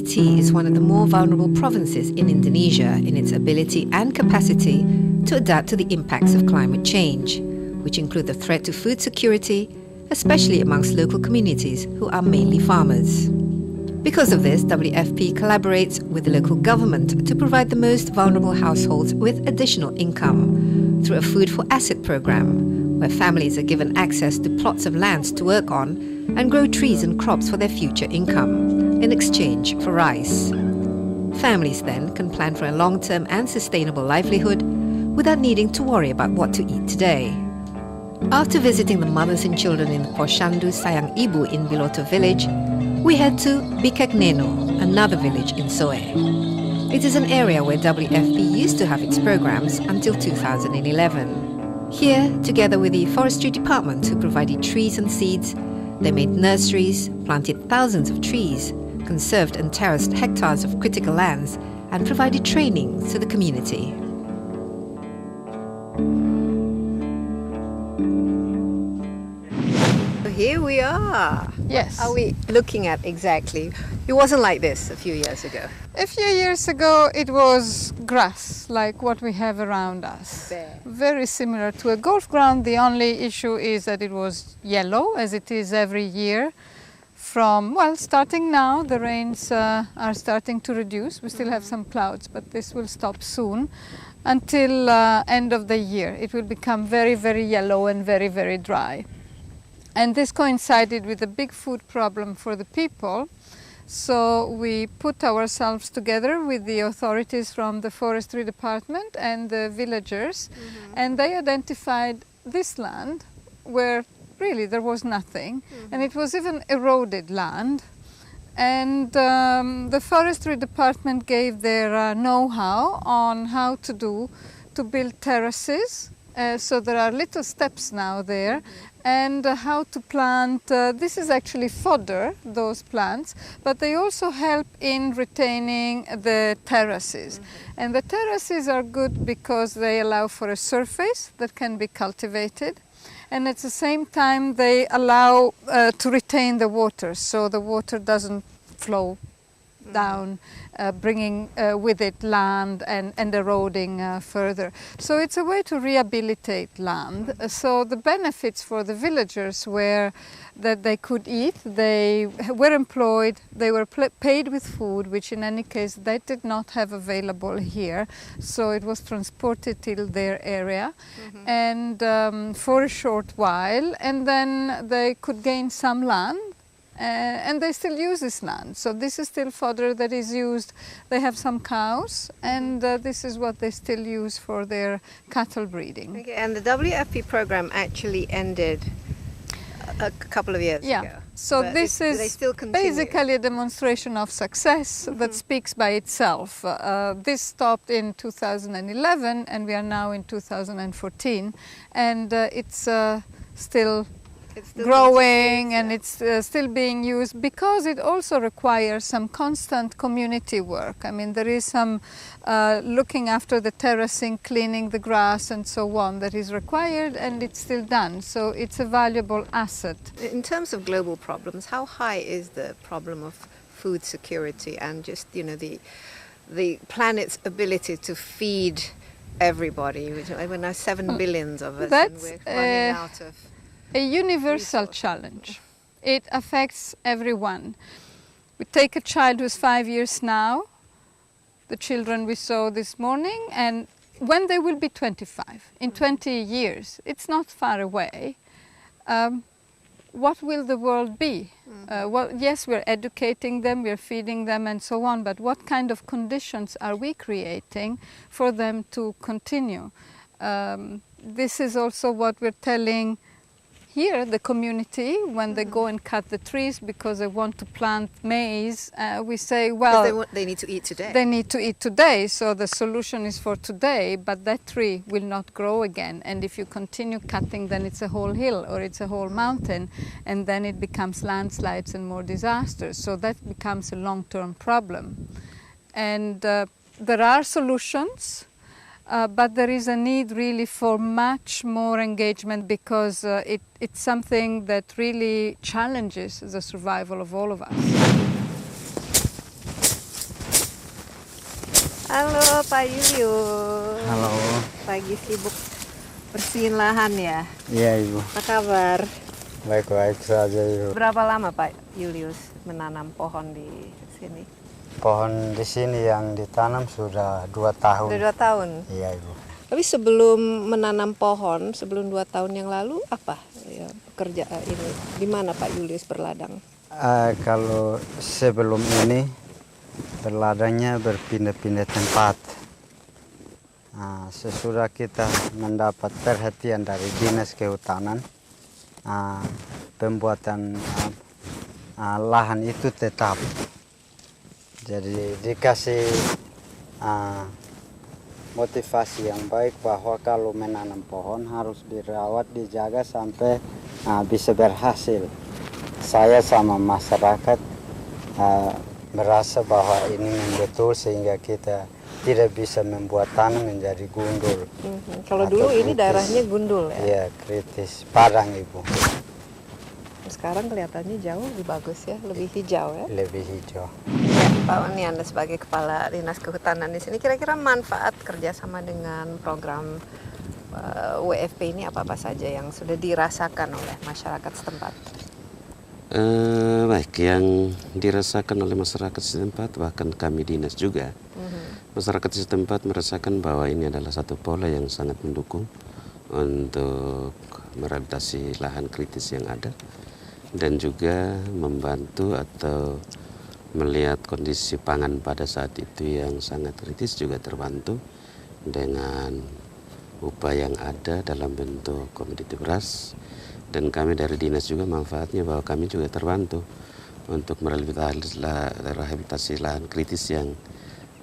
NTT is one of the more vulnerable provinces in Indonesia in its ability and capacity to adapt to the impacts of climate change, which include the threat to food security, especially amongst local communities who are mainly farmers. Because of this, WFP collaborates with the local government to provide the most vulnerable households with additional income through a Food for Asset program, where families are given access to plots of land to work on and grow trees and crops for their future income in exchange for rice. Families then can plan for a long-term and sustainable livelihood without needing to worry about what to eat today. After visiting the mothers and children in Posyandu Sayang Ibu in Biloto village, we head to Bikagneno, another village in Soe. It is an area where WFP used to have its programs until 2011. Here, together with the forestry department who provided trees and seeds, they made nurseries, planted thousands of trees, conserved and terraced hectares of critical lands, and provided training to the community. Here we are. Yes. What are we looking at exactly? It wasn't like this a few years ago. A few years ago it was grass, like what we have around us. Bare. Very similar to a golf ground. The only issue is that it was yellow, as it is every year. Starting now, the rains are starting to reduce. We still have some clouds, but this will stop soon. Until end of the year, it will become very, very yellow and very, very dry. And this coincided with a big food problem for the people. So we put ourselves together with the authorities from the forestry department and the villagers, and they identified this land where really there was nothing, and it was even eroded land. And the forestry department gave their know-how on how to build terraces. So there are little steps now there, and how to plant. This is actually fodder, those plants, but they also help in retaining the terraces. And the terraces are good because they allow for a surface that can be cultivated, and at the same time they allow to retain the water, so the water doesn't flow down, bringing with it land and eroding further. So it's a way to rehabilitate land. So the benefits for the villagers were that they could eat, they were employed, they were paid with food, which in any case they did not have available here. So it was transported till their area and for a short while, and then they could gain some land. And they still use this land. So this is still fodder that is used. They have some cows, and this is what they still use for their cattle breeding. Okay, and the WFP program actually ended a couple of years ago. So this is basically a demonstration of success that speaks by itself. This stopped in 2011, and we are now in 2014, and it's still growing, and it's still being used because it also requires some constant community work. I mean, there is some looking after the terracing, cleaning the grass and so on that is required, and it's still done. So it's a valuable asset. In terms of global problems, how high is the problem of food security and just, you know, the planet's ability to feed everybody? We're now 7 billion of us, and we're running out of a universal challenge. It affects everyone. We take a child who's 5 years now, the children we saw this morning, and when they will be 25, in 20 years, it's not far away, what will the world be? Well, yes, we're educating them, we're feeding them and so on, but what kind of conditions are we creating for them to continue? This is also what we're telling here, the community, when they go and cut the trees because they want to plant maize, we say, well, they need to eat today. They need to eat today, so the solution is for today, but that tree will not grow again. And if you continue cutting, then it's a whole hill or it's a whole mountain, and then it becomes landslides and more disasters. So that becomes a long-term problem. And there are solutions. But there is a need really for much more engagement because it's something that really challenges the survival of all of us. Halo Pak Julius. Halo. Pagi sibuk bersihin lahan ya? Iya Ibu. Apa kabar? Baik-baik saja Ibu. Berapa lama Pak Julius menanam pohon di sini? Pohon di sini yang ditanam sudah 2 tahun. Sudah 2 tahun? Iya Ibu. Tapi sebelum menanam pohon, sebelum 2 tahun yang lalu, apa ya, pekerjaan ini? Di mana Pak Julius berladang? Kalau sebelum ini berladangnya berpindah-pindah tempat. Sesudah kita mendapat perhatian dari Dinas Kehutanan, pembuatan lahan itu tetap. Jadi dikasih motivasi yang baik bahwa kalau menanam pohon harus dirawat, dijaga sampai bisa berhasil. Saya sama masyarakat merasa bahwa ini betul sehingga kita tidak bisa membuat tanah menjadi gundul. Kalau dulu ini kritis. daerahnya gundul ya? Iya, kritis. Padang Ibu. Sekarang kelihatannya jauh lebih bagus ya, lebih hijau ya? Lebih hijau. Ya, Pak Oni, Anda sebagai Kepala Dinas Kehutanan di sini, kira-kira manfaat kerjasama dengan program WFP ini apa-apa saja yang sudah dirasakan oleh masyarakat setempat? Baik, yang dirasakan oleh masyarakat setempat, bahkan kami dinas juga. Masyarakat setempat merasakan bahwa ini adalah satu pola yang sangat mendukung untuk merehabilitasi lahan kritis yang ada dan juga membantu atau melihat kondisi pangan pada saat itu yang sangat kritis juga terbantu dengan upaya yang ada dalam bentuk komoditi beras. Dan kami dari dinas juga manfaatnya bahwa kami juga terbantu untuk merehabilitasi lahan kritis yang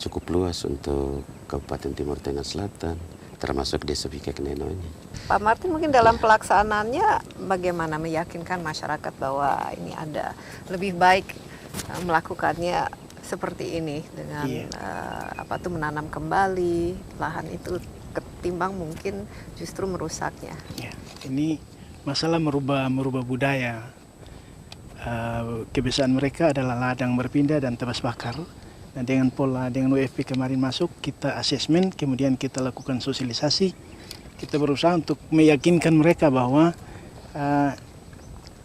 cukup luas untuk Kabupaten Timur Tengah Selatan, termasuk Desa Bikek Neno ini. Pak Martin, mungkin dalam pelaksanaannya bagaimana meyakinkan masyarakat bahwa ini ada lebih baik melakukannya seperti ini dengan menanam kembali lahan itu ketimbang mungkin justru merusaknya. Ya, ini masalah merubah budaya. Kebiasaan mereka adalah ladang berpindah dan tebas bakar. Nah, dengan WFP kemarin masuk, kita asesmen, kemudian kita lakukan sosialisasi. Kita berusaha untuk meyakinkan mereka bahwa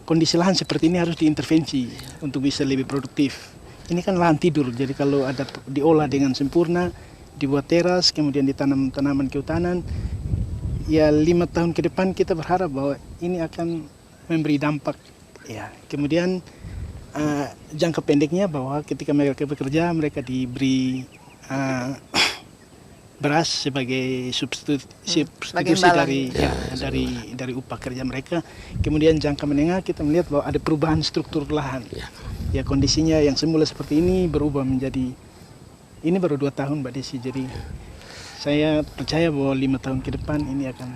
kondisi lahan seperti ini harus diintervensi untuk bisa lebih produktif. Ini kan lahan tidur, jadi kalau ada diolah dengan sempurna, dibuat teras, kemudian ditanam tanaman kehutanan, ya 5 tahun ke depan kita berharap bahwa ini akan memberi dampak. Ya, kemudian jangka pendeknya bahwa ketika mereka bekerja, mereka diberi beras sebagai substitusi dari upah kerja mereka. Kemudian jangka menengah kita melihat bahwa ada perubahan struktur lahan. Ya, kondisinya yang semula seperti ini berubah menjadi, ini baru 2 tahun Mbak Desi, jadi saya percaya bahwa 5 tahun ke depan ini akan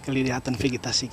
kelihatan vegetasi